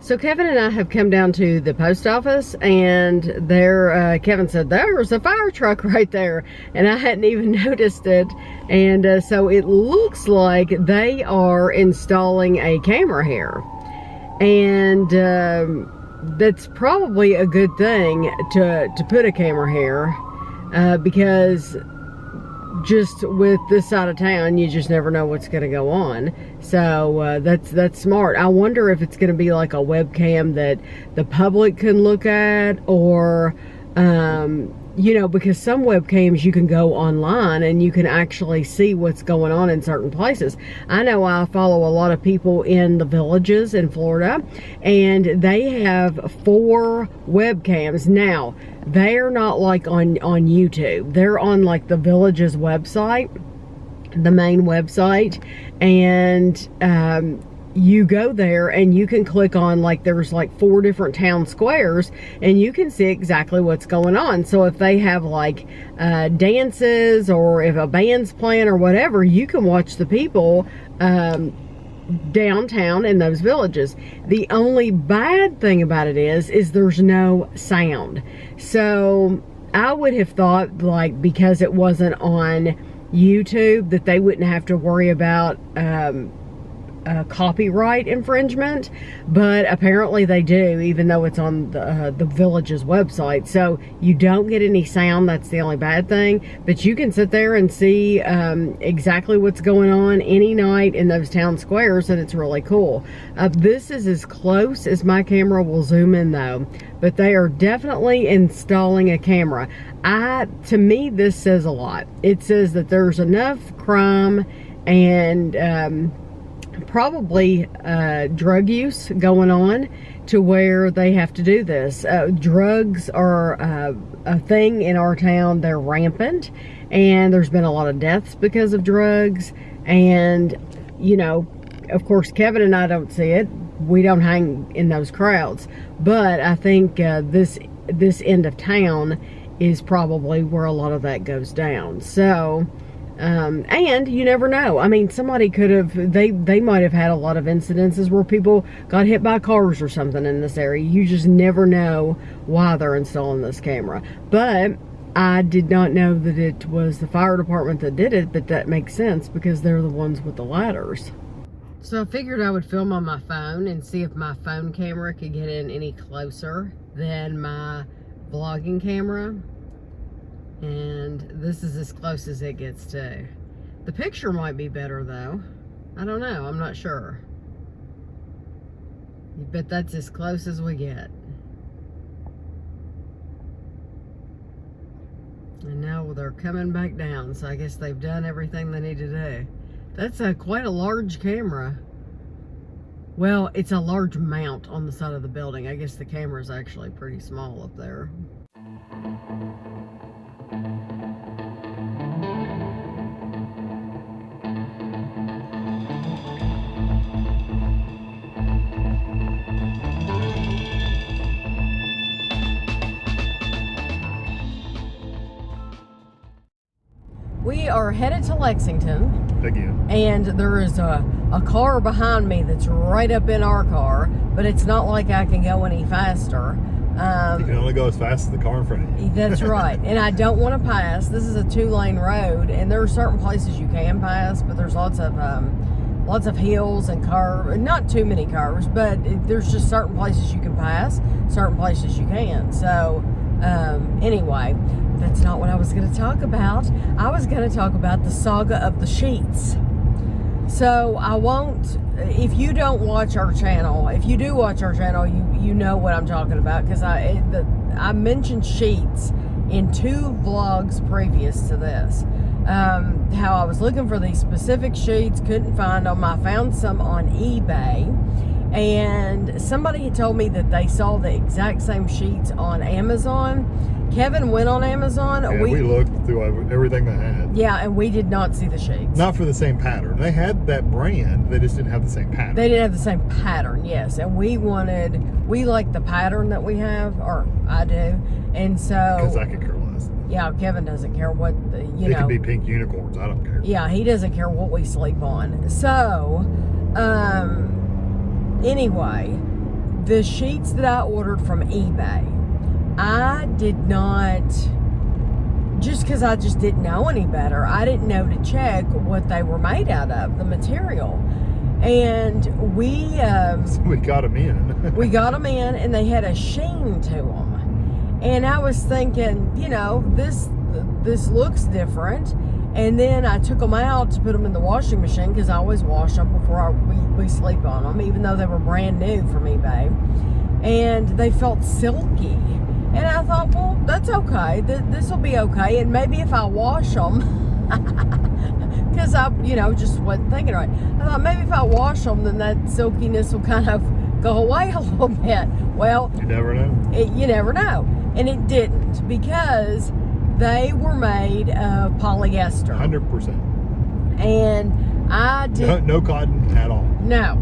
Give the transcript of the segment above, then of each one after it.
So Kevin and I have come down to the post office, and there, Kevin said, there's a fire truck right there, and I hadn't even noticed it. And so it looks like they are installing a camera here, and that's probably a good thing to put a camera here, because just with this side of town, you just never know what's going to go on. So that's smart. I wonder if it's going to be like a webcam that the public can look at, or you know, because some webcams you can go online and you can actually see what's going on in certain places. I know I follow a lot of people in the Villages in Florida, and they have 4 webcams. Now, they're not like on YouTube. They're on like the Villages website, the main website, and you go there and you can click on, like, there's like 4 different town squares, and you can see exactly what's going on. So if they have like dances, or if a band's playing or whatever, you can watch the people downtown in those villages. The only bad thing about it is there's no sound. So I would have thought, like, because it wasn't on YouTube, that they wouldn't have to worry about copyright infringement, but apparently they do, even though it's on the Village's website. So you don't get any sound. That's the only bad thing, but you can sit there and see exactly what's going on any night in those town squares, and it's really cool. This is as close as my camera will zoom in, though, but they are definitely installing a camera. To me, this says a lot. It says that there's enough crime and probably drug use going on to where they have to do this. Drugs are a thing in our town. They're rampant, and there's been a lot of deaths because of drugs. And, you know, of course, Kevin and I don't see it. We don't hang in those crowds, but I think this end of town is probably where a lot of that goes down. So and you never know. I mean, somebody could have, they might have had a lot of incidences where people got hit by cars or something in this area. You just never know why they're installing this camera. But I did not know that it was the fire department that did it, but that makes sense because they're the ones with the ladders. So I figured I would film on my phone and see if my phone camera could get in any closer than my vlogging camera. And this is as close as it gets to. The picture might be better though. I don't know, I'm not sure. But that's as close as we get. And now they're coming back down, so I guess they've done everything they need to do. That's quite a large camera. Well, it's a large mount on the side of the building. I guess the camera is actually pretty small up there. We are headed to Lexington again, and there is a car behind me that's right up in our car, but it's not like I can go any faster. You can only go as fast as the car in front of you. That's right. And I don't want to pass. This is a 2-lane road, and there are certain places you can pass, but there's lots of hills and curves. Not too many curves, but there's just certain places you can pass, certain places you can't. So anyway, that's not what I was going to talk about. I was going to talk about the saga of the sheets. So I won't, if you don't watch our channel, if you do watch our channel, you know what I'm talking about, because I mentioned sheets in 2 vlogs previous to this. How I was looking for these specific sheets, couldn't find them. I found some on eBay, and somebody had told me that they saw the exact same sheets on Amazon. Kevin went on Amazon. Yeah, we looked through everything they had. Yeah, and we did not see the sheets. Not for the same pattern. They had that brand, they just didn't have the same pattern. They didn't have the same pattern, yes. And we like the pattern that we have, or I do. And so... Because I could care less. Yeah, Kevin doesn't care what, It could be pink unicorns, I don't care. Yeah, he doesn't care what we sleep on. So, anyway, the sheets that I ordered from eBay, I did not, just because I just didn't know any better, I didn't know to check what they were made out of, the material. And we got them in. we got them in, and they had a sheen to them. And I was thinking, you know, this looks different. And then I took them out to put them in the washing machine, because I always wash them before we sleep on them, even though they were brand new from eBay. And they felt silky. And I thought, well, that's okay. This will be okay. And maybe if I wash them, because I, you know, just wasn't thinking right. I thought maybe if I wash them, then that silkiness will kind of go away a little bit. Well, you never know. You never know. And it didn't, because they were made of polyester. 100%. And I did no cotton at all. No.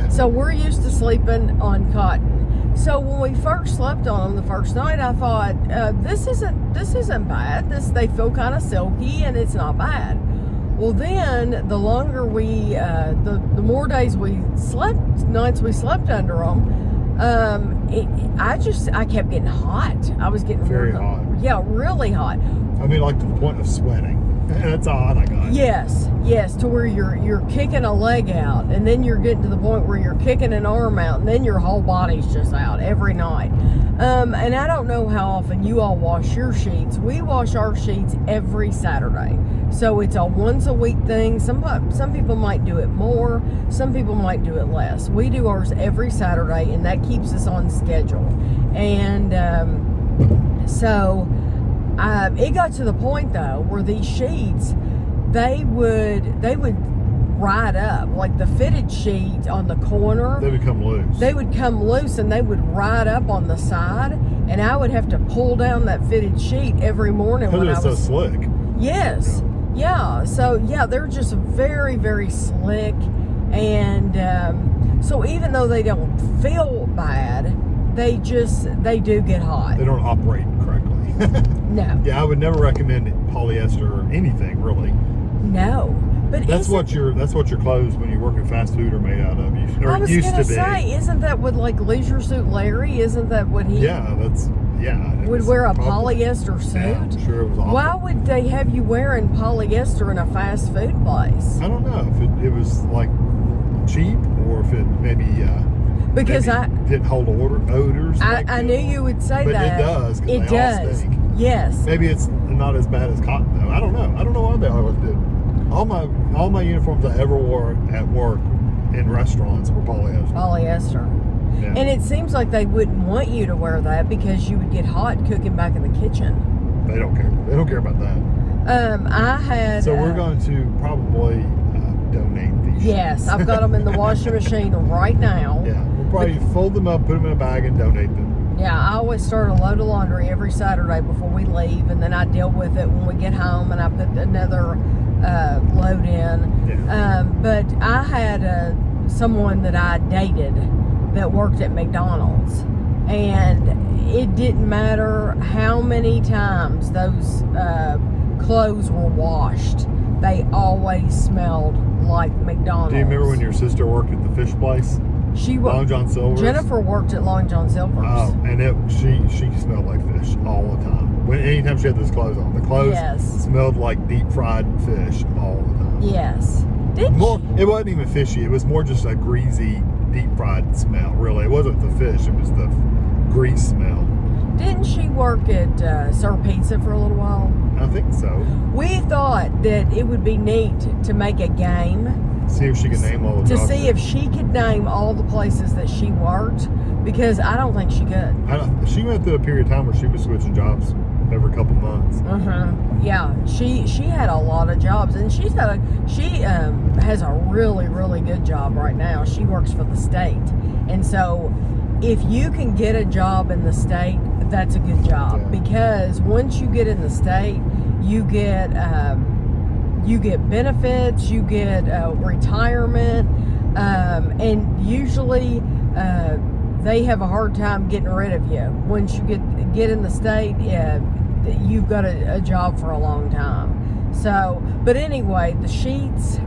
So we're used to sleeping on cotton. So when we first slept on them the first night, I thought, this isn't bad. They feel kind of silky, and it's not bad. Well, then the longer the more days nights we slept under them, I kept getting hot. I was getting very hot. Yeah, really hot. I mean, like to the point of sweating. That's how hot I got. Yes, to where you're kicking a leg out, and then you're getting to the point where you're kicking an arm out, and then your whole body's just out every night. And I don't know how often you all wash your sheets. We wash our sheets every Saturday. So it's a once a week thing. Some people might do it more, some people might do it less. We do ours every Saturday, and that keeps us on schedule. And so it got to the point though where these sheets, they would ride up, like the fitted sheet on the corner. They would come loose. They would come loose, and they would ride up on the side, and I would have to pull down that fitted sheet every morning when I was so slick. Yes. Yeah. So yeah, they're just very, very slick, and so even though they don't feel bad, they do get hot. They don't operate correctly. No. Yeah, I would never recommend polyester or anything really. No. But that's what your clothes when you work in fast food are made out of. Or I was used gonna to be. say, isn't that what, like, Leisure Suit Larry? Isn't that what he? Yeah, would wear a polyester suit. Yeah, I'm sure it was awful. Why would they have you wearing polyester in a fast food place? I don't know if it was like cheap, or if it maybe because maybe I didn't hold odors. I knew you would say but that. It does. It they does. All stink. Yes. Maybe it's not as bad as cotton though. I don't know why they always did. All my uniforms I ever wore at work in restaurants were polyester. Polyester. Yeah. And it seems like they wouldn't want you to wear that because you would get hot cooking back in the kitchen. They don't care. They don't care about that. I had. So we're going to probably donate these. Yes, I've got them in the washing machine right now. Yeah, we'll probably fold them up, put them in a bag, and donate them. Yeah, I always start a load of laundry every Saturday before we leave, and then I deal with it when we get home, and I put another load in. Yeah. But I had someone that I dated that worked at McDonald's, and it didn't matter how many times those clothes were washed, they always smelled like McDonald's. Do you remember when your sister worked at the fish place? Long John Silver's? Jennifer worked at Long John Silver's. Oh, and she smelled like fish all the time. Anytime she had those clothes on, the clothes smelled like deep fried fish all the time. Yes. It wasn't even fishy. It was more just a greasy, deep fried smell. Really, it wasn't the fish. It was the grease smell. Didn't she work at Sir Pizza for a little while? I think so. We thought that it would be neat to make a game. See if she could name all the To jobs. see if she could name all the places that she worked, because I don't think she could. She went through a period of time where she was switching jobs every couple months. Yeah, she had a lot of jobs, and she has a really, really good job right now. She works for the state, and so if you can get a job in the state, that's a good job, because once you get in the state, you get benefits, you get retirement, and usually they have a hard time getting rid of you. Once you get in the state, you've got a job for a long time. So, but anyway, the sheets,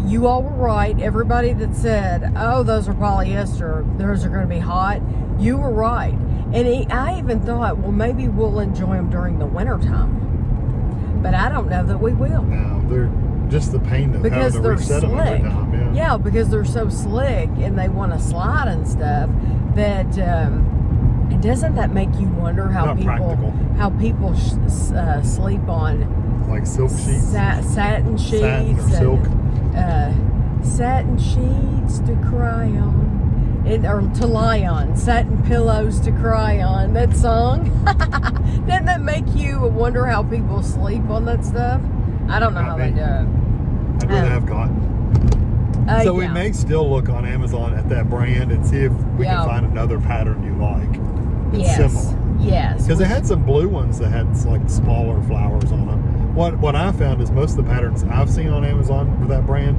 You all were right. Everybody that said, oh, those are polyester, those are going to be hot, you were right. And I even thought, well, maybe we'll enjoy them during the winter time. But I don't know that we will. No, they're just the pain of because having to they're reset them every slick. time. Yeah, because they're so slick and they want to slide and stuff that and doesn't that make you wonder how Not practical. Sleep on Like silk sheets. satin sheets, Satin or silk. satin sheets to cry on. Or to lie on, satin pillows to cry on. That song, doesn't that make you wonder how people sleep on that stuff? I don't know how they do it. I'd rather have cotton. So we may still look on Amazon at that brand and see if we can find another pattern you like. It's similar. Yes. Because they had some blue ones that had like smaller flowers on them. What I found is most of the patterns I've seen on Amazon for that brand,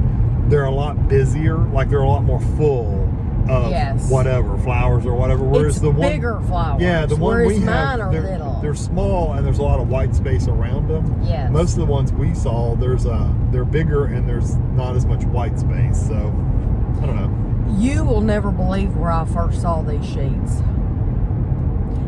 they're a lot busier. Like they're a lot more full of whatever flowers or whatever. Whereas it's the one bigger flowers. Yeah, the one we mine have, are little. they're small and there's a lot of white space around them. Yes. Most of the ones we saw, they're bigger and there's not as much white space. So I don't know. You will never believe where I first saw these sheets.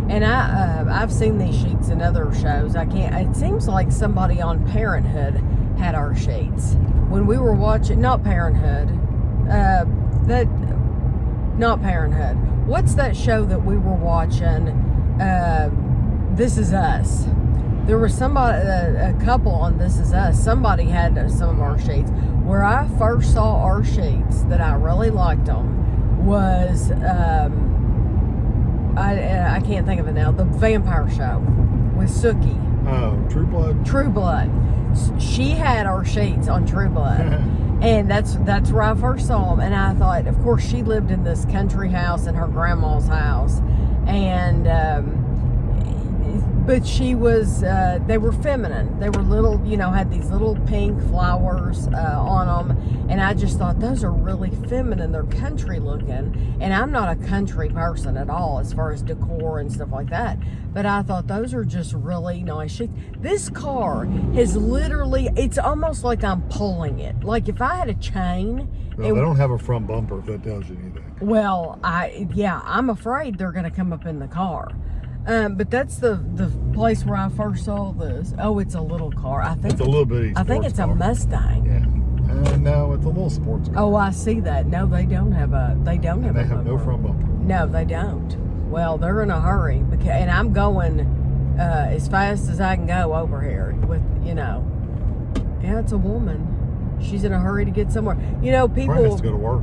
And I've seen these sheets in other shows. It seems like somebody on Parenthood had our sheets when we were watching. Not Parenthood. Not Parenthood. What's that show that we were watching? This Is Us. There was somebody, a couple on This Is Us. Somebody had some of our sheets. Where I first saw our sheets that I really liked them was I can't think of it now. The Vampire Show with Sookie. Oh, True Blood. True Blood. She had our sheets on True Blood. And that's where I first saw them. And I thought, of course, she lived in this country house in her grandma's house. And, but she was, they were feminine. They were little, had these little pink flowers on them. And I just thought, those are really feminine. They're country looking. And I'm not a country person at all as far as decor and stuff like that. But I thought those are just really nice sheets. This car has literally, it's almost like I'm pulling it. Like if I had a chain. Well, they don't have a front bumper if that tells you anything. Well, I'm afraid they're going to come up in the car. But that's the place where I first saw this. Oh, it's a little car. I think it's a little bitty. I think it's a Mustang. Yeah. No, it's a little sports car. Oh, I see that. No, they don't have a. They don't have. They have no front bumper. No, they don't. Well, they're in a hurry and I'm going as fast as I can go over here with Yeah, it's a woman. She's in a hurry to get somewhere. People Probably has to go to work.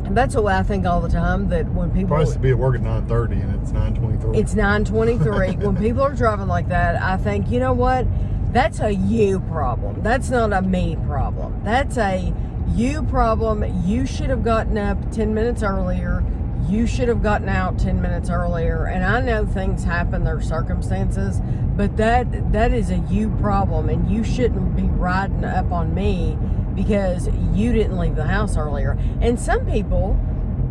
And that's what I think all the time, that when people probably has to be at work at 9:30 and it's 9:23. It's 9:23. When people are driving like that, I think, you know what? That's a you problem. That's not a me problem. That's a you problem. You should have gotten up 10 minutes earlier. You should have gotten out 10 minutes earlier. And I know things happen, there are circumstances, but that is a you problem, and you shouldn't be riding up on me because you didn't leave the house earlier. And some people,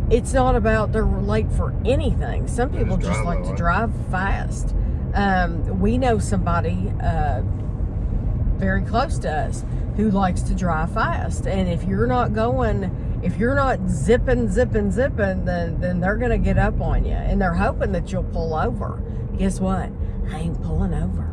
it's not about they're late for anything. Some people just like to drive fast. We know somebody very close to us who likes to drive fast. And if you're not zipping, then they're going to get up on you. And they're hoping that you'll pull over. Guess what? I ain't pulling over.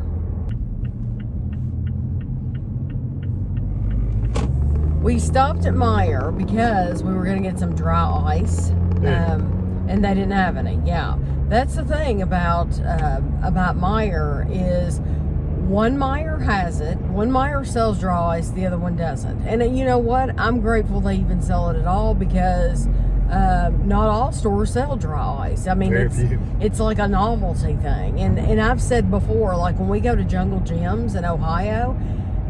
We stopped at Meijer because we were going to get some dry ice, and they didn't have any. Yeah, that's the thing about Meijer is one Meijer has it, one Meijer sells dry ice, the other one doesn't. And you know what? I'm grateful they even sell it at all, because not all stores sell dry ice. I mean, it's like a novelty thing. And I've said before, like when we go to Jungle Gyms in Ohio,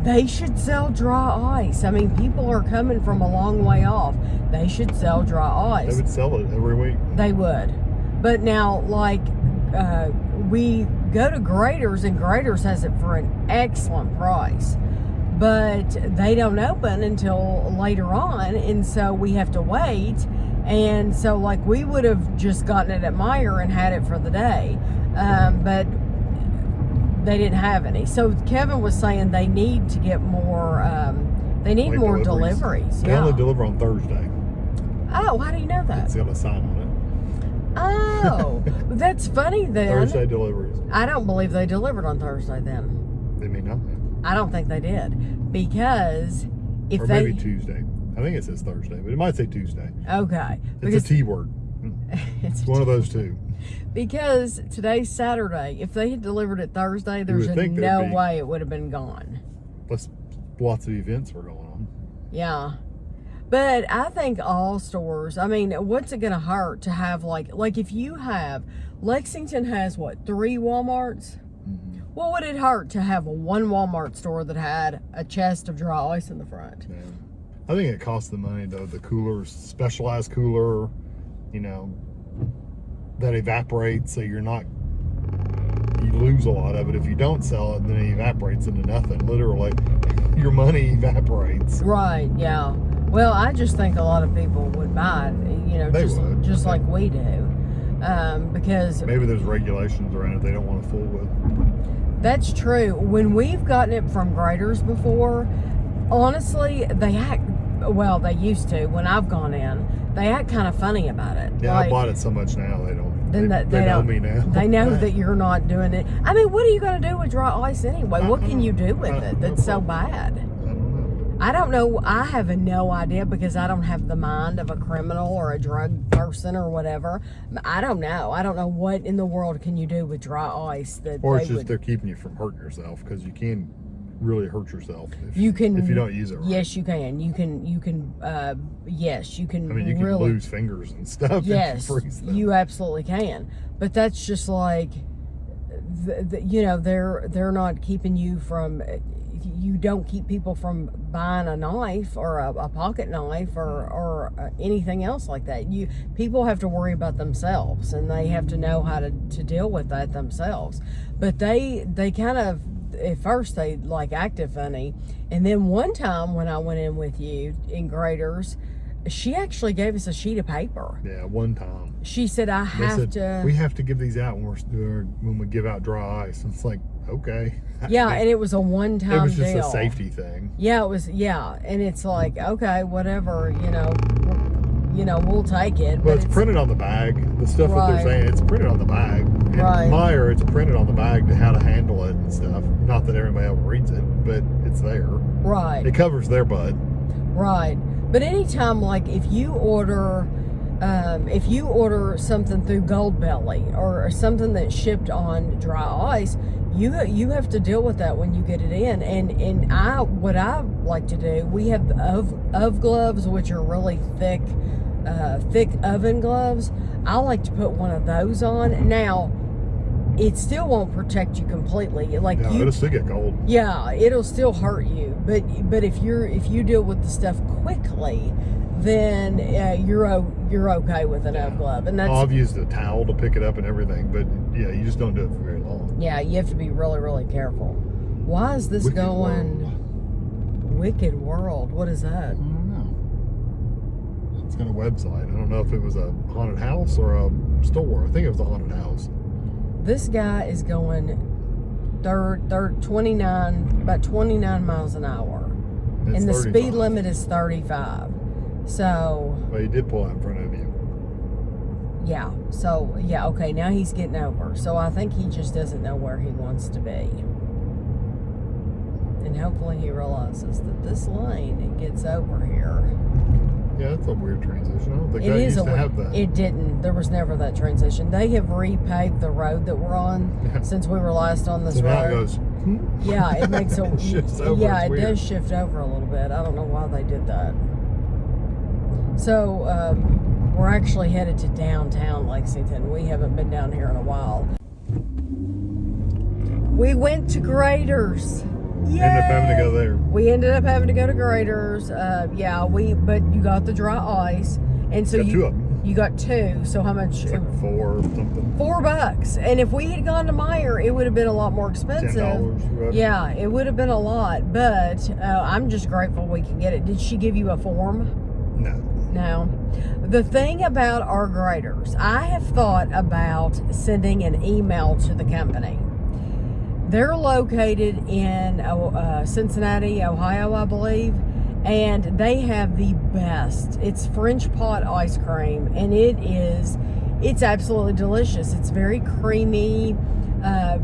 they should sell dry ice. I mean, people are coming from a long way off. They should sell dry ice. They would sell it every week. They would. But now, like, we go to Grader's, and Grader's has it for an excellent price. But they don't open until later on, and so we have to wait. And so, like, we would have just gotten it at Meijer and had it for the day. But they didn't have any. So Kevin was saying they need to get more They need like more deliveries. They only deliver on Thursday. Oh, how do you know that? It's got a sign on it. Oh, that's funny then. Thursday deliveries. I don't believe they delivered on Thursday then. They may not have. I don't think they did. Because if or maybe Tuesday. I think it says Thursday, but it might say Tuesday. Okay. It's a T word. It's one of those two. Because today's Saturday. If they had delivered it Thursday, there's no way it would have been gone. Plus, lots of events were going on. Yeah. But I think all stores, I mean, what's it going to hurt to have like if you have, Lexington has what, 3 Walmarts? Mm-hmm. What would it hurt to have one Walmart store that had a chest of dry ice in the front? Yeah. I think it costs the money though. The coolers, specialized cooler, you know, that evaporates, so you lose a lot of it. If you don't sell it, then it evaporates into nothing. Literally, your money evaporates. Right, yeah. Well, I just think a lot of people would buy it, you know, just like we do. Because maybe there's regulations around it they don't want to fool with. That's true. When we've gotten it from graders before, honestly, they used to. When I've gone in, they act kind of funny about it. Yeah, I bought it so much now they don't. They know me now. They know that you're not doing it. I mean, what are you going to do with dry ice anyway? What can you do with it that's so bad? I don't know. I have no idea because I don't have the mind of a criminal or a drug person or whatever. I don't know. I don't know what in the world can you do with dry ice that. Or it's just they're keeping you from hurting yourself because you can really hurt yourself if you don't use it right. Yes, you can. Yes, you can. I mean, you can lose fingers and stuff. Yes, you absolutely can. But that's just like, you know, they're not keeping you from. You don't keep people from buying a knife or a pocket knife or anything else like that. People have to worry about themselves, and they have to know how to deal with that themselves. But they kind of, at first they like acted funny, and then one time when I went in with you in graders, she actually gave us a sheet of paper. Yeah, one time. She said, we have to give these out when we give out dry ice. And it's like, okay. Yeah, and it was a one-time deal. It was just a safety thing. Yeah, it was, and it's like, okay, whatever, you know, we'll take it. But it's printed on the bag. The stuff that they're saying, it's printed on the bag. And Meyer, it's printed on the bag to how to handle it and stuff. Not that everybody ever reads it, but it's there. Right. It covers their butt. Right. But anytime, like, if you order something through Gold Belly or something that's shipped on dry ice, you have to deal with that when you get it in. And what I like to do, we have of gloves, which are really thick oven gloves. I like to put one of those on. Now, it still won't protect you completely. Like it'll still get cold. Yeah, it'll still hurt you. But if you deal with the stuff quickly, then you're okay with an of glove. And I've used a towel to pick it up and everything, but yeah, you just don't do it for very long. Yeah, you have to be really, really careful. Why is this Wicked World? What is that? I don't know. It's got a website. I don't know if it was a haunted house or a store. I think it was a haunted house. This guy is going 29 miles an hour. And the 35. Speed limit is 35. So. Well, he did pull out in front of you. Yeah. So, yeah, okay, now he's getting over. So I think he just doesn't know where he wants to be. And hopefully he realizes that this lane, it gets over here. Yeah, that's a weird transition. I don't think that used to have that. It didn't. There was never that transition. They have repaved the road that we're on since we were last on this road. Now it goes. Yeah, it makes a. It shifts over. Yeah, it does shift over a little bit. I don't know why they did that. So we're actually headed to downtown Lexington. We haven't been down here in a while. We went to Graders. Yay! Ended up having to go there. We ended up having to go to Graders. But you got the dry ice, and so two of them. You got 2. So how much? It's like $4 or something. $4. And if we had gone to Meyer, it would have been a lot more expensive. $10. Yeah, it would have been a lot. But I'm just grateful we can get it. Did she give you a form? No. The thing about our graders, I have thought about sending an email to the company. They're located in Cincinnati, Ohio, I believe. And they have the best. It's French pot ice cream, and it's absolutely delicious. It's very creamy,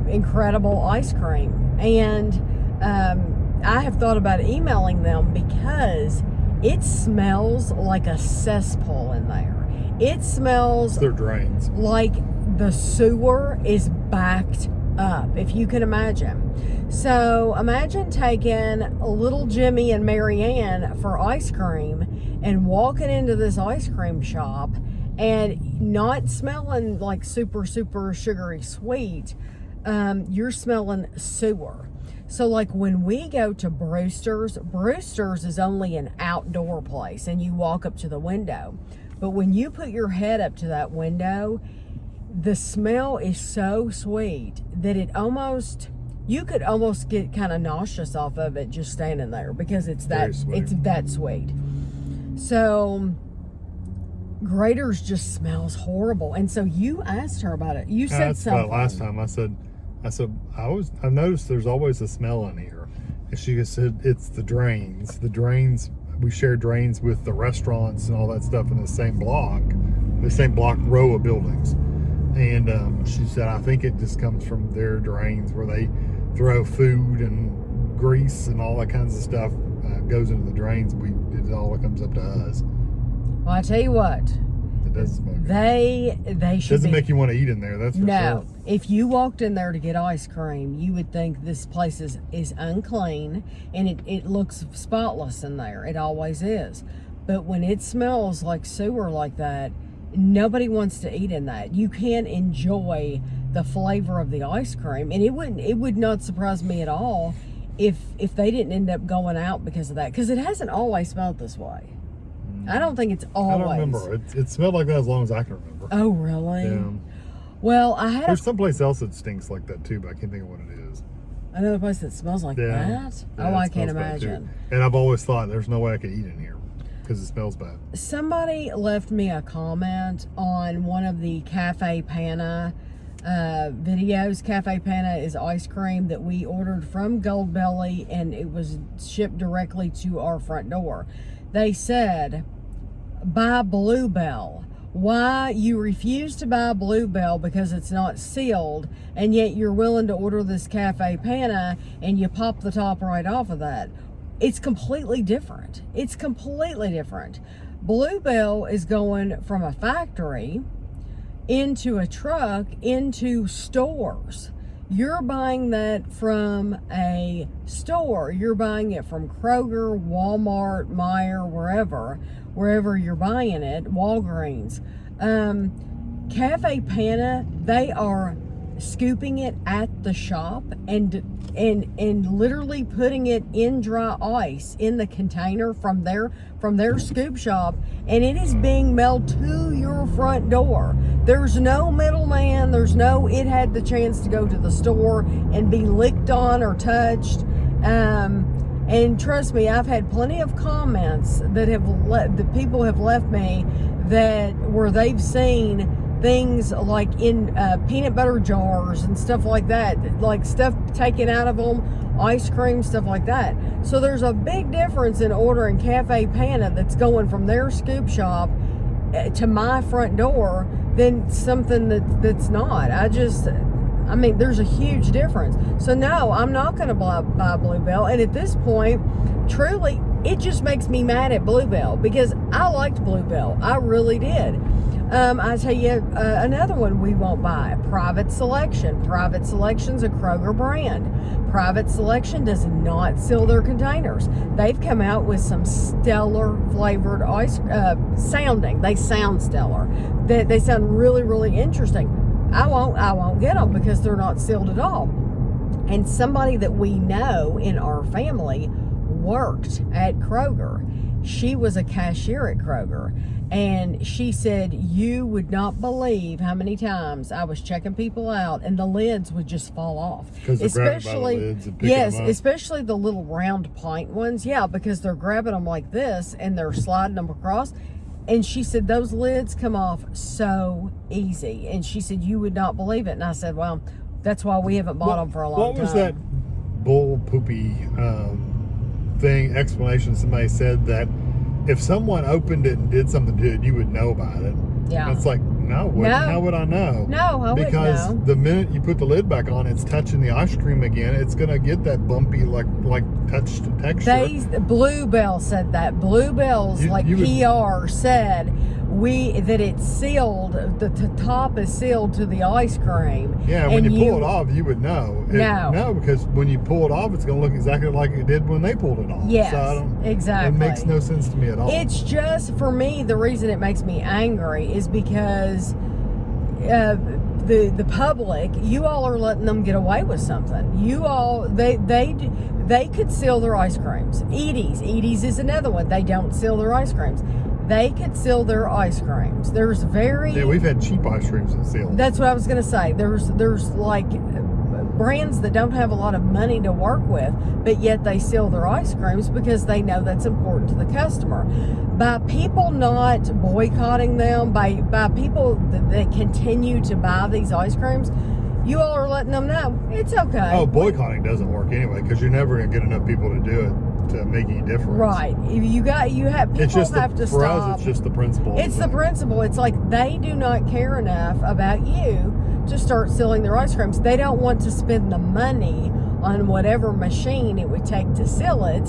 incredible ice cream. And I have thought about emailing them because it smells like a cesspool in there. It smells their drains, like the sewer is backed up, if you can imagine. So imagine taking little Jimmy and Marianne for ice cream and walking into this ice cream shop and not smelling like super sugary sweet. You're smelling sewer. So like when we go to Brewster's is only an outdoor place and you walk up to the window. But when you put your head up to that window, the smell is so sweet that you could almost get kind of nauseous off of it just standing there, because it's that sweet. So Grater's just smells horrible. And so you asked her about it. You said something. Last time I said I've noticed there's always a smell in here. And she said it's the drains. The drains, we share drains with the restaurants and all that stuff in the same block row of buildings. And she said, I think it just comes from their drains where they throw food and grease and all that kinds of stuff goes into the drains. It all comes up to us. Well, I tell you what, it doesn't smell good. They should. Doesn't make you want to eat in there. That's for no. Sure. If you walked in there to get ice cream, you would think this place is unclean, and it looks spotless in there. It always is. But when it smells like sewer like that, nobody wants to eat in that. You can't enjoy the flavor of the ice cream, and it would not surprise me at all if they didn't end up going out because of that, because it hasn't always smelled this way. I don't think it's always. I don't remember. It smelled like that as long as I can remember. Oh, really? Yeah. Well, there's someplace else that stinks like that too, but I can't think of what it is. Another place that smells like that? Yeah, Oh, I can't imagine. And I've always thought there's no way I could eat in here because it smells bad. Somebody left me a comment on one of the Cafe Pana videos. Cafe Pana is ice cream that we ordered from Goldbelly, and it was shipped directly to our front door. They said, buy Bluebell. Why you refuse to buy Bluebell because it's not sealed, and yet you're willing to order this Cafe Pana and you pop the top right off of that. It's completely different. It's completely different. Bluebell is going from a factory into a truck into stores. You're buying that from a store. You're buying it from Kroger, Walmart, Meijer, wherever you're buying it, Walgreens. Cafe Pana, they are scooping it at the shop and literally putting it in dry ice in the container from their scoop shop, and it is being mailed to your front door. There's no middleman. It had the chance to go to the store and be licked on or touched. And trust me, I've had plenty of comments that people have left me where they've seen things like in peanut butter jars and stuff like that, like stuff taken out of them, ice cream, stuff like that. So there's a big difference in ordering Cafe Pana that's going from their scoop shop to my front door than something that's not. There's a huge difference. So no, I'm not going to buy Bluebell. And at this point, truly, it just makes me mad at Bluebell because I liked Bluebell. I really did. I tell you, another one we won't buy, Private Selection. Private Selection's a Kroger brand. Private Selection does not seal their containers. They've come out with some stellar flavored ice sounding. They sound stellar. They sound really, really interesting. I won't get them because they're not sealed at all. And somebody that we know in our family worked at Kroger. She was a cashier at Kroger. And she said, you would not believe how many times I was checking people out and the lids would just fall off. Because they're grabbing by the lids and picking them up. Especially the little round pint ones. Yeah, because they're grabbing them like this and they're sliding them across. And she said, those lids come off so easy. And she said, you would not believe it. And I said, well, that's why we haven't bought them for a long time. What was that bull poopy explanation somebody said that if someone opened it and did something to it, you would know about it. Yeah. And it's like, no, how would I know? No, I wouldn't because know. The minute you put the lid back on, it's touching the ice cream again. It's gonna get that bumpy like touch texture. Bluebell said that. Bluebell's PR said that it's sealed. The top is sealed to the ice cream. Yeah, when you pull it off, you would know. No, because when you pull it off, it's gonna look exactly like it did when they pulled it off. Yes, so exactly. It makes no sense to me at all. It's just, for me, the reason it makes me angry is because the public, you all are letting them get away with something. You all, they could seal their ice creams. Edie's is another one. They don't seal their ice creams. They could seal their ice creams. We've had cheap ice creams that seal. That's what I was gonna say. There's like brands that don't have a lot of money to work with, but yet they seal their ice creams because they know that's important to the customer. By people not boycotting them, by people that continue to buy these ice creams, you all are letting them know it's okay. Oh, boycotting doesn't work anyway, because you're never going to get enough people to do it to make any difference. Right. People have to stop. For us, it's just the principle. It's the principle. It's like they do not care enough about you to start sealing their ice creams. They don't want to spend the money on whatever machine it would take to seal it,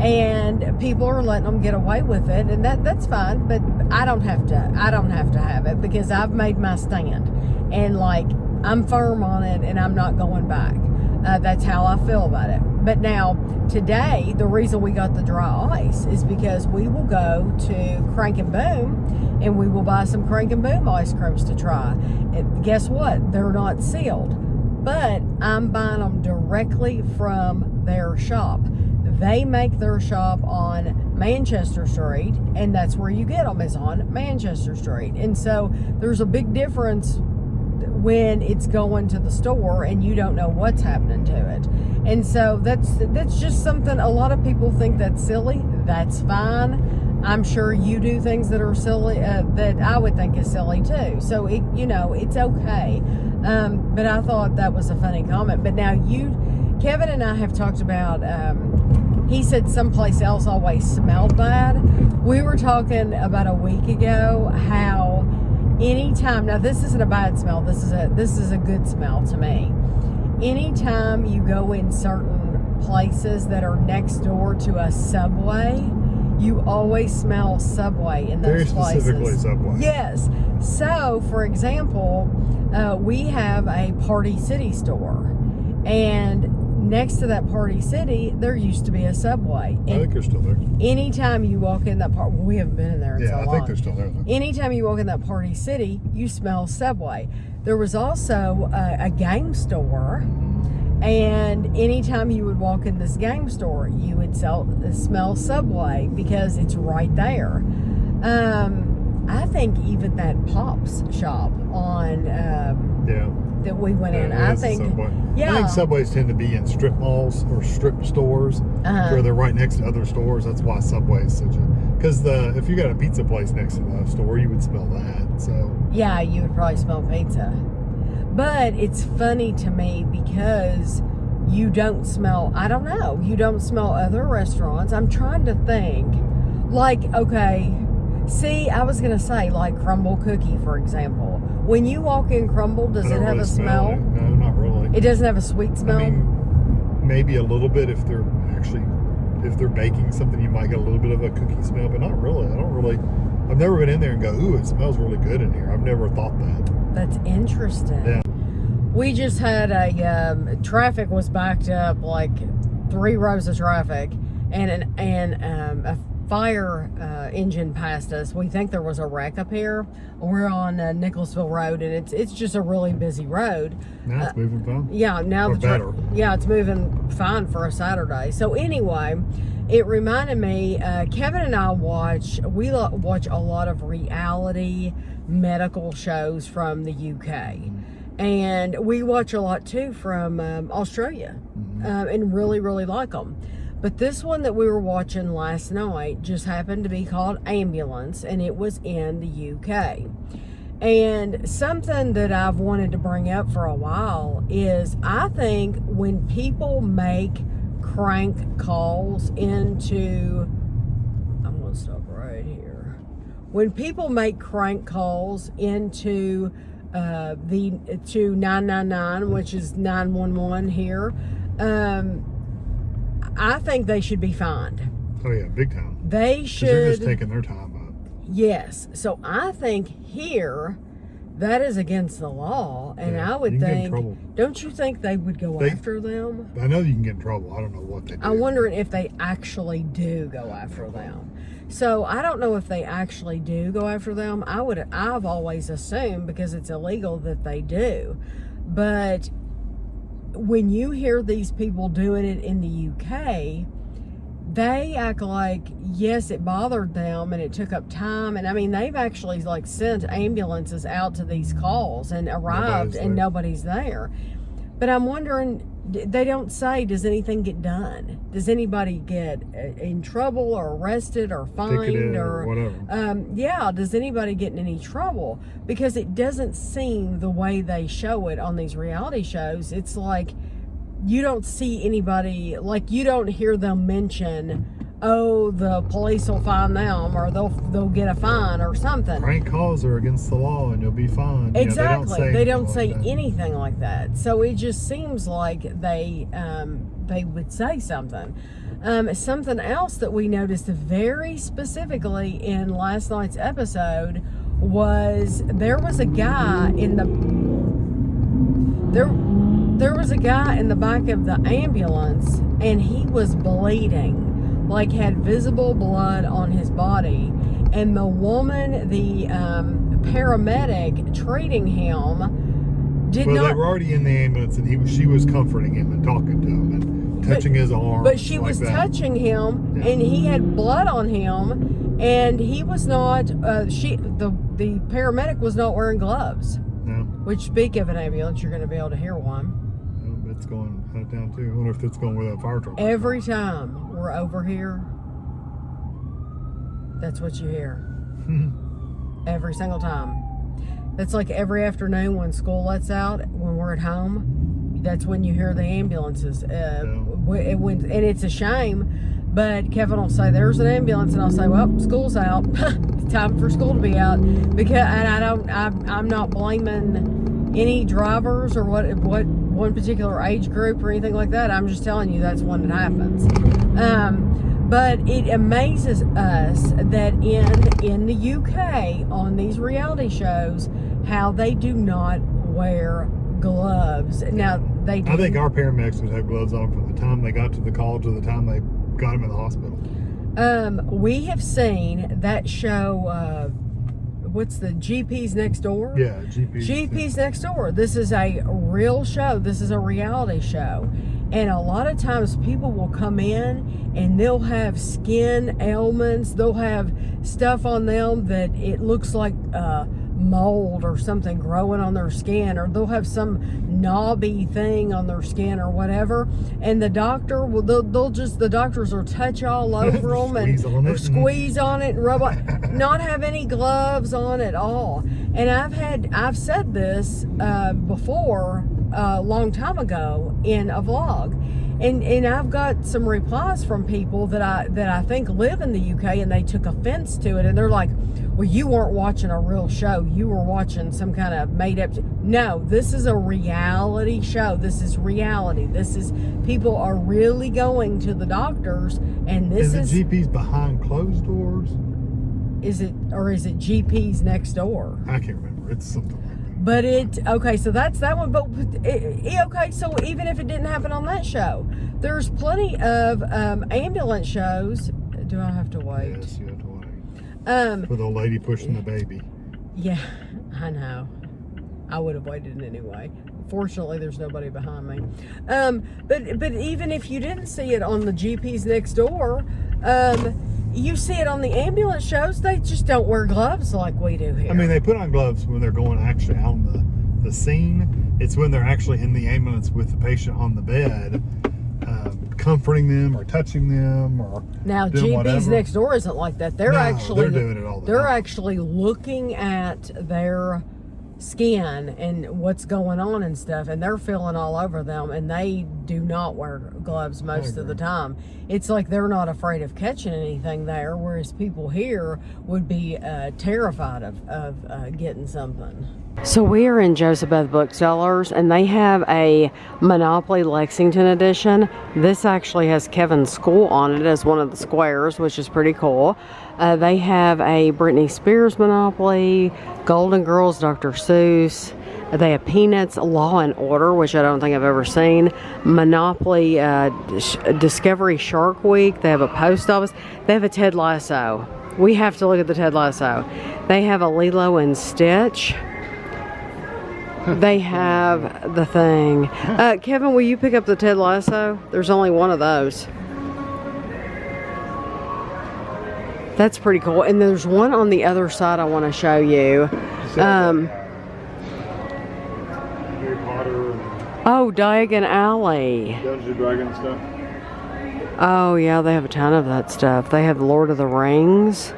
and people are letting them get away with it, and that's fine. But I don't have to have it, because I've made my stand, and I'm firm on it, and I'm not going back. That's how I feel about it. But now, today, the reason we got the dry ice is because we will go to Crank and Boom, and we will buy some Crank and Boom ice creams to try. And guess what? They're not sealed. But I'm buying them directly from their shop. They make their shop on Manchester Street, and that's where you get them, is on Manchester Street. And so there's a big difference when it's going to the store and you don't know what's happening to it. And so that's just something, a lot of people think that's silly. That's fine. I'm sure you do things that are silly, that I would think is silly too. So it's okay. But I thought that was a funny comment. But now Kevin and I have talked about, he said someplace else always smelled bad. We were talking about a week ago how anytime, now this isn't a bad smell, this is a good smell to me. Anytime you go in certain places that are next door to a Subway, you always smell Subway in those places. Very specifically Subway. Yes. So, for example, we have a Party City store, and next to that Party City, there used to be a Subway. And I think they're still there. Anytime you walk in that we haven't been in there in so long. Yeah, I think they're still there, though. Anytime you walk in that Party City, you smell Subway. There was also a game store, and anytime you would walk in this game store, you would smell Subway because it's right there. I think even that Pops shop on that we went in, I think Subways tend to be in strip malls or strip stores where they're right next to other stores. That's why Subway is such a, because if you got a pizza place next to the store, you would smell that. So yeah, you would probably smell pizza. But it's funny to me because you don't smell, I don't know, you don't smell other restaurants. I'm trying to think, okay, see, I was going to say, Crumble Cookie, for example. When you walk in Crumble, does it have a smell? No, not really. It doesn't have a sweet smell? I mean, maybe a little bit if they're baking something, you might get a little bit of a cookie smell, but not really. I've never been in there and go, ooh, it smells really good in here. I've never thought that. That's interesting. Yeah. We just had traffic was backed up, 3 rows of traffic, and a fire engine passed us. We think there was a wreck up here. We're on Nicholasville Road, and it's just a really busy road. Now it's moving fine. Yeah, now it's moving fine for a Saturday. So anyway, it reminded me. Kevin and I watch a lot of reality medical shows from the UK. And we watch a lot too from Australia, and really, really like them. But this one that we were watching last night just happened to be called Ambulance, and it was in the UK. And something that I've wanted to bring up for a while is I think when people make crank calls into, I'm going to stop right here. When people make crank calls into to 999, which is 911 here, I think they should be fined. Oh yeah, big time. They should. They're just taking their time up. Yes. So I think here that is against the law, and I would think. Don't you think they would go after them? I know you can get in trouble. I don't know what they do. I'm wondering if they actually do go after them. So I don't know if they actually do go after them. I've always assumed, because it's illegal, that they do. But when you hear these people doing it in the UK, they act like, yes, it bothered them and it took up time. And I mean, they've actually like sent ambulances out to these calls and arrived and nobody's there. But I'm wondering, they don't say, does anything get done? Does anybody get in trouble or arrested or fined or whatever? Does anybody get in any trouble? Because it doesn't seem the way they show it on these reality shows. It's like you don't see anybody, like you don't hear them mention, oh, the police will fine them, or they'll get a fine or something. Prank calls are against the law and you'll be fined. Exactly. They don't say anything like that. So it just seems like they would say something. Something else that we noticed very specifically in last night's episode was there was a guy in the back of the ambulance, and he was bleeding, like had visible blood on his body. And the woman, the paramedic treating him, they were already in the ambulance, and she was comforting him and talking to him and touching his arm. But she was touching him, and he had blood on him, and he was not. The paramedic was not wearing gloves. No. Which, speak of an ambulance, you're going to be able to hear one. It's going out down too. I wonder if it's going where that fire truck. Every time we're over here, that's what you hear. Every single time. That's like every afternoon when school lets out, when we're at home, that's when you hear the ambulances. And it's a shame, but Kevin will say, there's an ambulance, and I'll say, well, school's out. It's time for school to be out. I'm not blaming any drivers or what one particular age group or anything like that. I'm just telling you that's when it happens. But it amazes us that in the UK on these reality shows how they do not wear gloves. Now they do. I think our paramedics would have gloves on from the time they got to the call to the time they got them in the hospital. We have seen that show. What's the GP's Next Door? Yeah, GP's Next Door. This is a real show. This is a reality show. And a lot of times people will come in and they'll have skin ailments. They'll have stuff on them that it looks like mold or something growing on their skin, or they'll have some knobby thing on their skin or whatever. And the doctor will, the doctors will touch all over them and squeeze on it and rub on, not have any gloves on at all. And I've said this before a long time ago in a vlog. And I've got some replies from people that I think live in the UK, and they took offense to it, and they're like, well, you weren't watching a real show. You were watching some kind of made up. No, this is a reality show. This is reality. This is, people are really going to the doctors, and this is GP's behind closed doors. Is it GP's Next Door? I can't remember. It's something like that. But okay, so that's that one. But okay, so even if it didn't happen on that show, there's plenty of ambulance shows. Do I have to wait? Yes, you have to wait. For the lady pushing the baby. Yeah, I know. I would have waited anyway. Fortunately, there's nobody behind me. But even if you didn't see it on the GP's Next Door, you see it on the ambulance shows. They just don't wear gloves like we do here. I mean, they put on gloves when they're going actually out on the scene. It's when they're actually in the ambulance with the patient on the bed, comforting them or touching them or now doing GP's whatever. Next Door isn't like that. They're doing it all the time. They're actually looking at their skin and what's going on and stuff, and they're feeling all over them, and they do not wear gloves most of the time. It's like they're not afraid of catching anything there, whereas people here would be terrified of getting something. So we are in Joseph Beth Booksellers, and they have a Monopoly Lexington edition. This actually has Kevin's school on it as one of the squares, which is pretty cool. They have a Britney Spears Monopoly, Golden Girls, Dr. Seuss. They have Peanuts, Law and Order, which I don't think I've ever seen. Monopoly, Discovery Shark Week. They have a post office. They have a Ted Lasso. We have to look at the Ted Lasso. They have a Lilo and Stitch. They have the thing. Kevin, will you pick up the Ted Lasso? There's only one of those. That's pretty cool. And there's one on the other side I want to show you. Oh, Diagon Alley. Dungeons and Dragons stuff. Oh, yeah, they have a ton of that stuff. They have Lord of the Rings.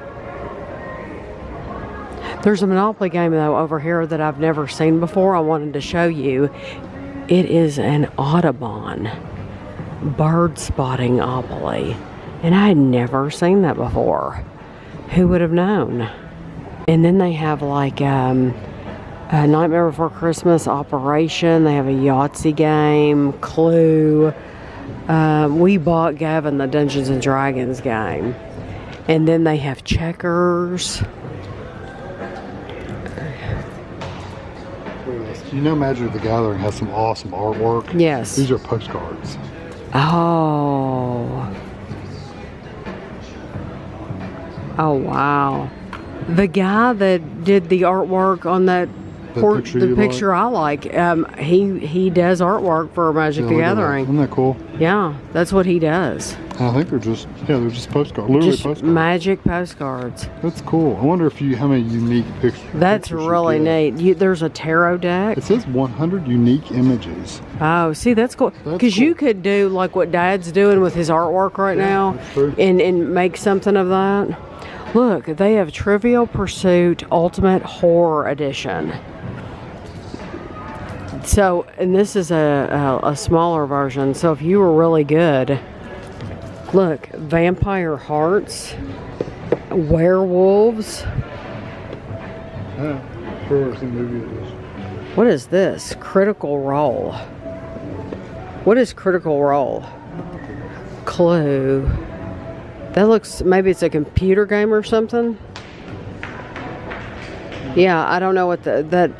There's a Monopoly game, though, over here that I've never seen before. I wanted to show you. It is an Audubon bird spotting Monopoly. And I had never seen that before. Who would have known? And then they have, like, Nightmare Before Christmas, Operation. They have a Yahtzee game, Clue. We bought Gavin the Dungeons and Dragons game. And then they have checkers. You know, Magic the Gathering has some awesome artwork. Yes. These are postcards. Oh. Oh, wow. The guy that did the artwork on that picture I like, he does artwork for Magic the Gathering. Isn't that cool? Yeah, that's what he does. I think they're just postcards. Literally just postcards. Magic postcards. That's cool. I wonder how many unique pictures. That's really neat. There's a tarot deck. It says 100 unique images. Oh, see, that's cool. Because you could do like what Dad's doing with his artwork right now, and make something of that. Look, they have Trivial Pursuit Ultimate Horror Edition. So, and this is a smaller version. So if you were really good, look, Vampire Hearts, Werewolves. What is this? Critical Role. What is Critical Role? Clue. That looks, maybe it's a computer game or something. Yeah, I don't know what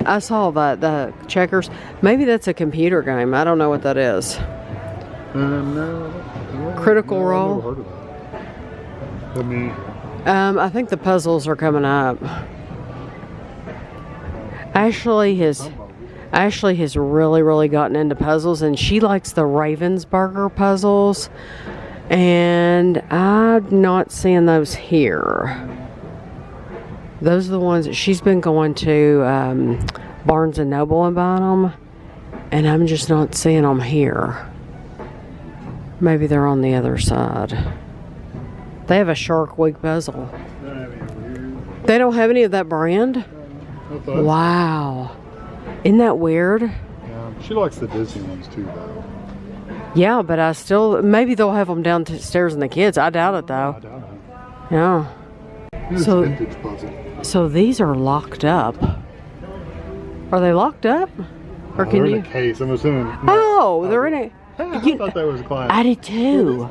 I saw the checkers. Maybe that's a computer game. I don't know what that is. No. Critical Role. I've never heard of that. I think the puzzles are coming up. Ashley has really gotten into puzzles, and she likes the Ravensburger puzzles. And I'm not seeing those here. Those are the ones that she's been going to Barnes & Noble and buying them. And I'm just not seeing them here. Maybe they're on the other side. They have a Shark Week puzzle. They don't have any of that brand? Wow. Isn't that weird? Yeah, she likes the Disney ones too, though. Yeah, but I still... Maybe they'll have them downstairs in the kids. I doubt it, though. I doubt it. Yeah. It's a vintage puzzle. So these are locked up. Are they locked up? Or can they're you... in a case, I'm assuming. Oh, they're in a... I thought that was a glass. I did too.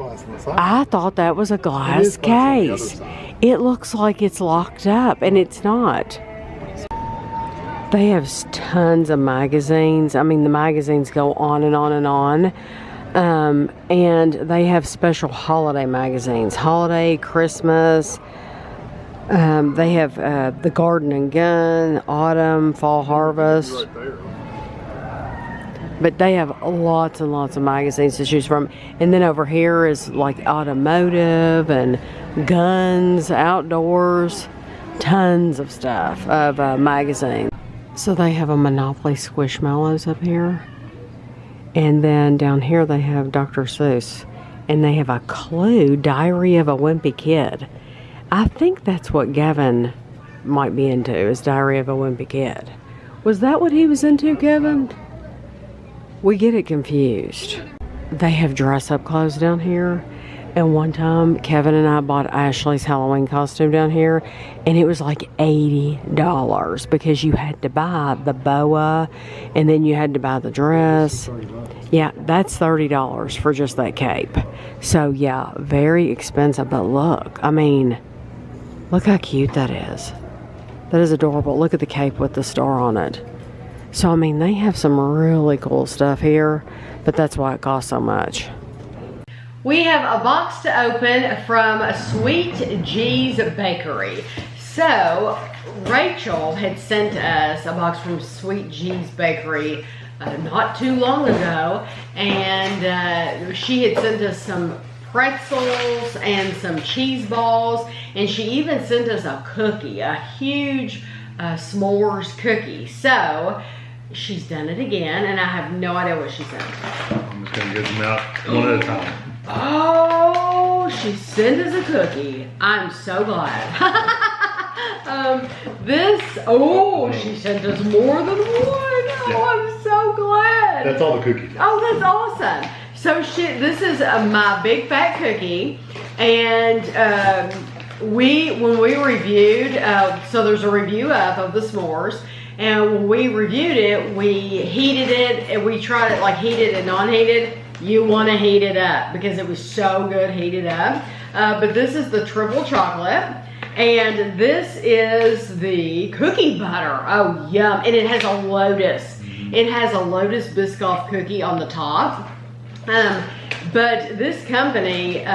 I thought that was a glass case. It looks like it's locked up, and it's not. They have tons of magazines. I mean, the magazines go on and on and on. And they have special holiday magazines. Holiday, Christmas. They have the Garden and Gun, Autumn, Fall Harvest. Right there. But they have lots and lots of magazines to choose from. And then over here is like automotive and guns, outdoors, tons of stuff of magazines. So they have a Monopoly Squishmallows up here. And then down here they have Dr. Seuss. And they have a Clue, Diary of a Wimpy Kid. I think that's what Gavin might be into, is Diary of a Wimpy Kid. Was that what he was into, Kevin? We get it confused. they have dress-up clothes down here. And one time, Kevin and I bought Ashley's Halloween costume down here, and it was like $80 because you had to buy the boa, and then you had to buy the dress. Yeah, that's $30 for just that cape. So yeah, very expensive, but look, I mean, look how cute that is. That is adorable. Look at the cape with the star on it. So, I mean, they have some really cool stuff here, but that's why it costs so much. We have a box to open from Sweet G's Bakery. So, Rachel had sent us a box from Sweet G's Bakery not too long ago, and she had sent us some pretzels and some cheese balls, and she even sent us a cookie, a huge s'mores cookie. So, she's done it again, and I have no idea what she sent. I'm just gonna get them out one at a time. Oh, she sent us a cookie. I'm so glad. She sent us more than one. Oh, I'm so glad. That's all the cookies. Oh, that's awesome. So this is my big fat cookie, and when we reviewed, so there's a review of the s'mores. And when we reviewed it, we heated it, and we tried it like heated and non-heated. You want to heat it up because it was so good heated up. But this is the triple chocolate, and this is the cookie butter. Oh, yum. And it has a lotus. It has a lotus Biscoff cookie on the top. But this company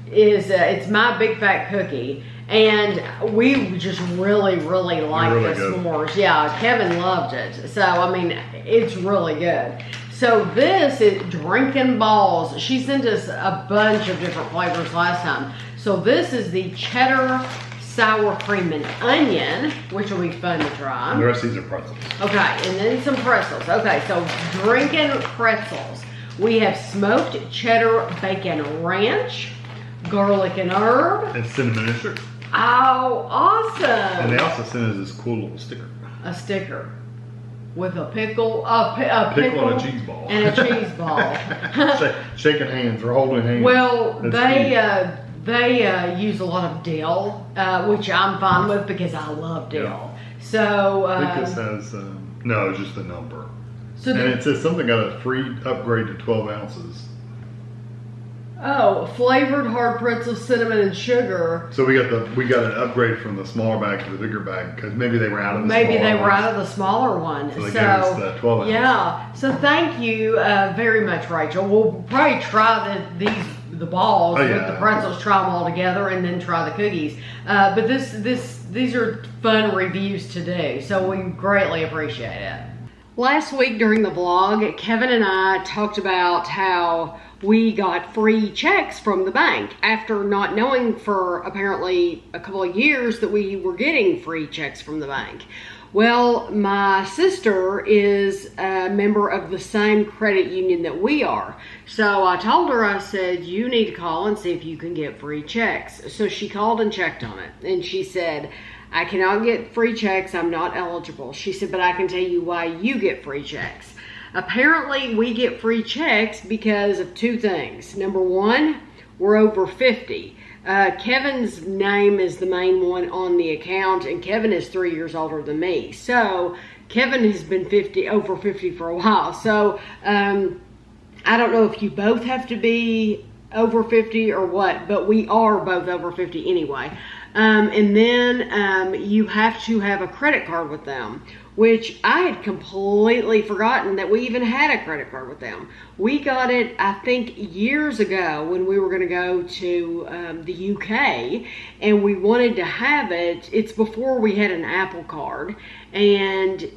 it's my big fat cookie. And we just really like the s'mores. Yeah, Kevin loved it. So, I mean, it's really good. So this is Drinking Balls. She sent us a bunch of different flavors last time. So this is the cheddar, sour cream, and onion, which will be fun to try. And the rest of these are pretzels. Okay, and then some pretzels. Okay, so Drinking Pretzels. We have smoked cheddar bacon ranch, garlic and herb, and cinnamon and sugar. Oh, awesome! And they also sent us this cool little sticker. A sticker with a pickle, pickle and a cheese ball. And a cheese ball. Shaking hands or holding hands. Well, they use a lot of dill, which I'm fine with because I love dill. Yeah. So I think this has no, just the number. So and it says something got a free upgrade to 12 ounces. Oh, flavored hard pretzels, cinnamon and sugar. So we got an upgrade from the smaller bag to the bigger bag because maybe they were out of the smaller one. So they gave us the 12 ounce. Yeah. So thank you very much, Rachel. We'll probably try the balls with the pretzels, try them all together, and then try the cookies. But these are fun reviews to do, so we greatly appreciate it. Last week during the vlog, Kevin and I talked about how we got free checks from the bank after not knowing for apparently a couple of years that we were getting free checks from the bank. Well, my sister is a member of the same credit union that we are. So I told her, I said, you need to call and see if you can get free checks. So she called and checked on it, and she said, I cannot get free checks. I'm not eligible. She said, but I can tell you why you get free checks. Apparently, we get free checks because of two things. Number one, we're over 50. Kevin's name is the main one on the account, and Kevin is 3 years older than me. So Kevin has been over 50 for a while. So I don't know if you both have to be over 50 or what, but we are both over 50 anyway. And then you have to have a credit card with them, which I had completely forgotten that we even had a credit card with them. We got it, I think, years ago when we were going to go to the UK, and we wanted to have it. It's before we had an Apple card, and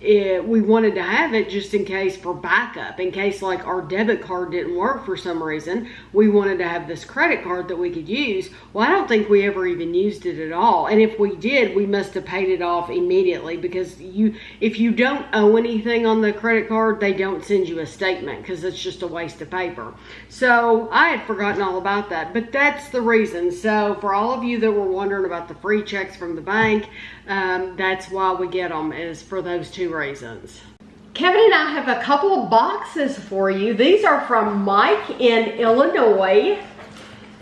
we wanted to have it just in case for backup, in case like our debit card didn't work for some reason. We wanted to have this credit card that we could use. Well, I don't think we ever even used it at all, and if we did, we must have paid it off immediately, because if you don't owe anything on the credit card, they don't send you a statement because it's just a waste of paper. So I had forgotten all about that, but that's the reason. So for all of you that were wondering about the free checks from the bank, that's why we get them, is for those two reasons. Kevin and I have a couple of boxes for you. These are from Mike in Illinois.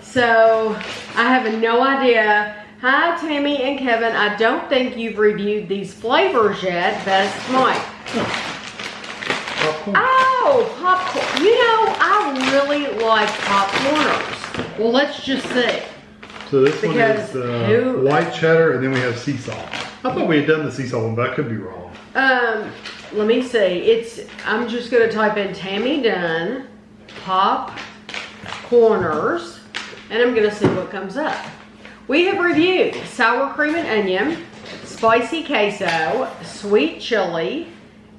So I have no idea. Hi, Tammy and Kevin. I don't think you've reviewed these flavors yet. Best Mike. Popcorn. Oh, popcorn. You know, I really like popcorners. Well, let's just see. So this one is white cheddar, and then we have sea salt. I thought we had done the sea salt one, but I could be wrong. Let me see. I'm just gonna type in Tammy Dunn pop corners, and I'm gonna see what comes up. We have reviewed sour cream and onion, spicy queso, sweet chili,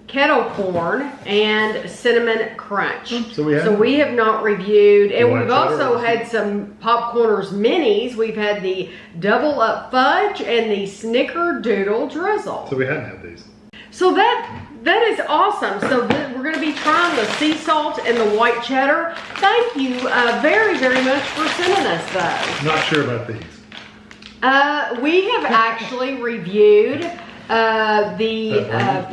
kettle corn, and cinnamon crunch. So we have not reviewed, and white we've also cheddar. had some popcorners minis. We've had the double up fudge and the snickerdoodle drizzle. So we hadn't had these. So that is awesome. So we're going to be trying the sea salt and the white cheddar. Thank you very, very much for sending us those. Not sure about these. We have actually reviewed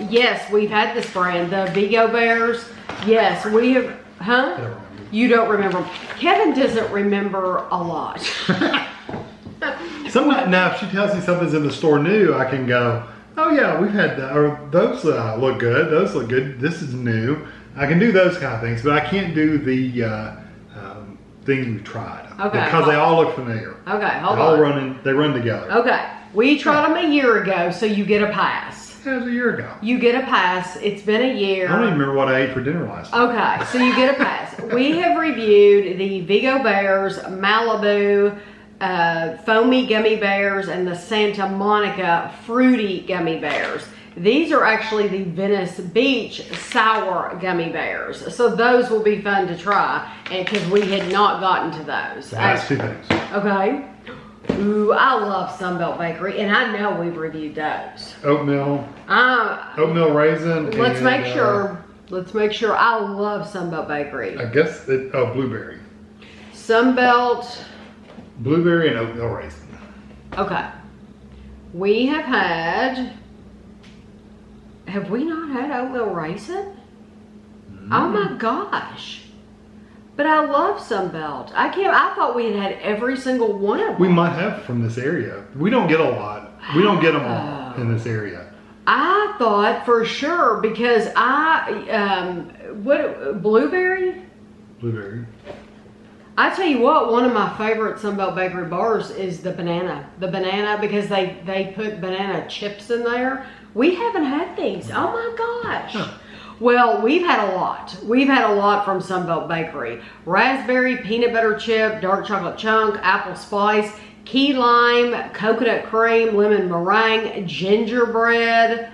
yes, we've had this brand, the Vigo Bears. Yes, we have, huh? You don't remember. Kevin doesn't remember a lot. Sometimes, now if she tells me something's in the store new, I can go, oh yeah, we've had that, or those look good, those look good, this is new. I can do those kind of things, but I can't do the things we've tried. Okay. Because they all look familiar. Okay, hold on. They run together. Okay, we tried them a year ago, so you get a pass. That was a year ago. You get a pass. It's been a year. I don't even remember what I ate for dinner last night. Okay, so you get a pass. We have reviewed the Vigo Bears, Malibu, foamy gummy bears, and the Santa Monica fruity gummy bears. These are actually the Venice Beach sour gummy bears. So those will be fun to try, and because we had not gotten to those. That's two things. Okay. Ooh, I love Sunbelt Bakery, and I know we've reviewed those. Oatmeal raisin. Let's make sure. Let's make sure. I love Sunbelt Bakery. I guess blueberry. Sunbelt. Blueberry and oatmeal raisin. Okay. We have had. Have we not had oatmeal raisin? Oh my gosh. But I love Sunbelt. I thought we had every single one of them. We might have from this area. We don't get a lot. We don't get them all in this area. I thought for sure because blueberry? Blueberry. I tell you what, one of my favorite Sunbelt Bakery bars is the banana. The banana, because they put banana chips in there. We haven't had these. Oh my gosh. Huh. Well, we've had a lot. We've had a lot from Sunbelt Bakery. Raspberry, peanut butter chip, dark chocolate chunk, apple spice, key lime, coconut cream, lemon meringue, gingerbread.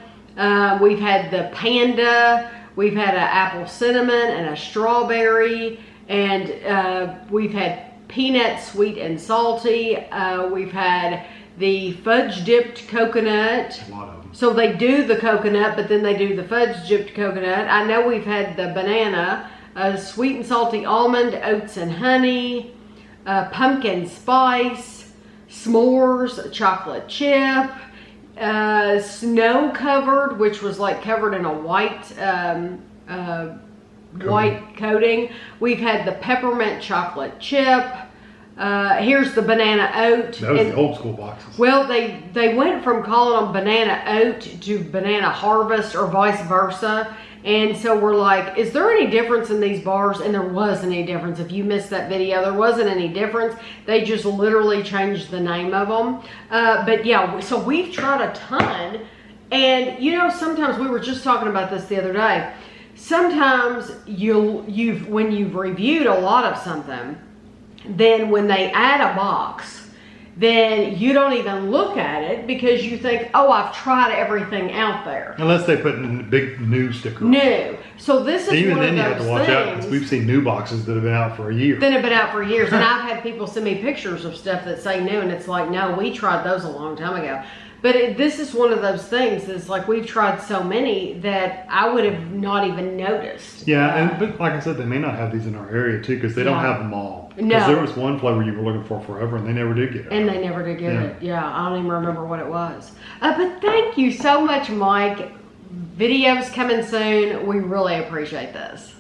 We've had the panda. We've had an apple cinnamon and a strawberry. And we've had peanut sweet and salty. We've had the fudge dipped coconut. A lot of them. So they do the coconut, but then they do the fudge dipped coconut. I know we've had the banana, sweet and salty almond, oats and honey, pumpkin spice, s'mores, chocolate chip, snow covered, which was like covered in a white white coating. We've had the peppermint chocolate chip. Here's the banana oat. That was the old school boxes. Well, they went from calling them banana oat to banana harvest or vice versa. And so we're like, is there any difference in these bars? And there wasn't any difference. If you missed that video, there wasn't any difference. They just literally changed the name of them. But yeah, so we've tried a ton. And you know, sometimes we were just talking about this the other day. Sometimes when you've reviewed a lot of something, then when they add a box, then you don't even look at it because you think, oh, I've tried everything out there. Unless they put in big new stickers. New. So this is even one then of you those have to watch out things. because we've seen new boxes that have been out for a year. That have been out for years. And I've had people send me pictures of stuff that say new, and it's like, no, we tried those a long time ago. But this is one of those things that's like we've tried so many that I would have not even noticed. Yeah, but like I said, they may not have these in our area too because they don't have them all. No. Because there was one flavor you were looking for forever and they never did get it. And they never did get it. Yeah, I don't even remember what it was. But thank you so much, Mike, Videos coming soon. We really appreciate this.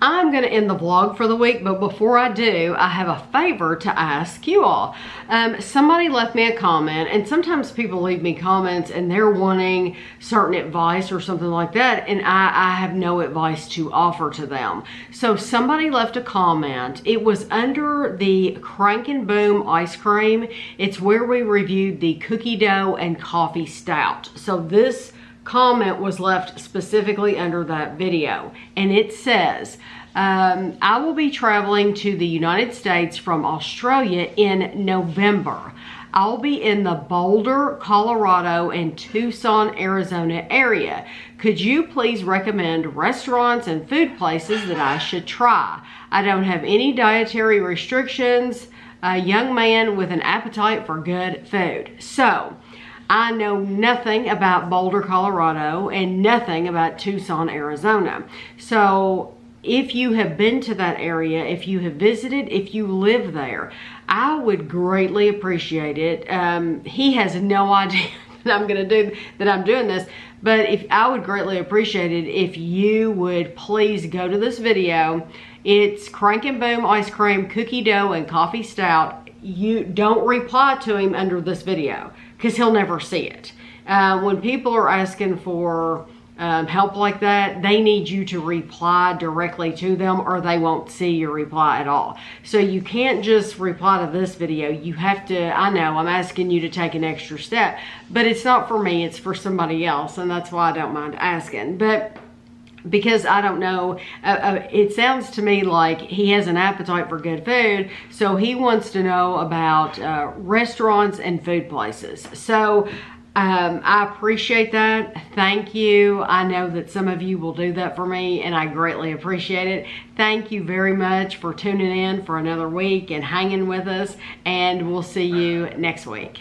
I'm going to end the vlog for the week, but before I do, I have a favor to ask you all. Somebody left me a comment, and sometimes people leave me comments and they're wanting certain advice or something like that, and I have no advice to offer to them. So somebody left a comment. It was under the Crank and Boom ice cream. It's where we reviewed the cookie dough and coffee stout. So this comment was left specifically under that video, and it says, I will be traveling to the United States from Australia in November. I'll be in the Boulder, Colorado and Tucson, Arizona area. Could you please recommend restaurants and food places that I should try? I don't have any dietary restrictions. A young man with an appetite for good food. So I know nothing about Boulder, Colorado, and nothing about Tucson, Arizona. So if you have been to that area, if you have visited, if you live there, I would greatly appreciate it. He has no idea that I'm doing this, but I would greatly appreciate it if you would please go to this video. It's Crank and Boom ice cream, cookie dough, and coffee stout. You don't reply to him under this video, because he'll never see it. When people are asking for help like that, they need you to reply directly to them, or they won't see your reply at all. So you can't just reply to this video. You have to, I know I'm asking you to take an extra step, but it's not for me, it's for somebody else, and that's why I don't mind asking. But because I don't know, it sounds to me like he has an appetite for good food, so he wants to know about restaurants and food places. So I appreciate that. Thank you. I know that some of you will do that for me, and I greatly appreciate it. Thank you very much for tuning in for another week and hanging with us, and we'll see you next week.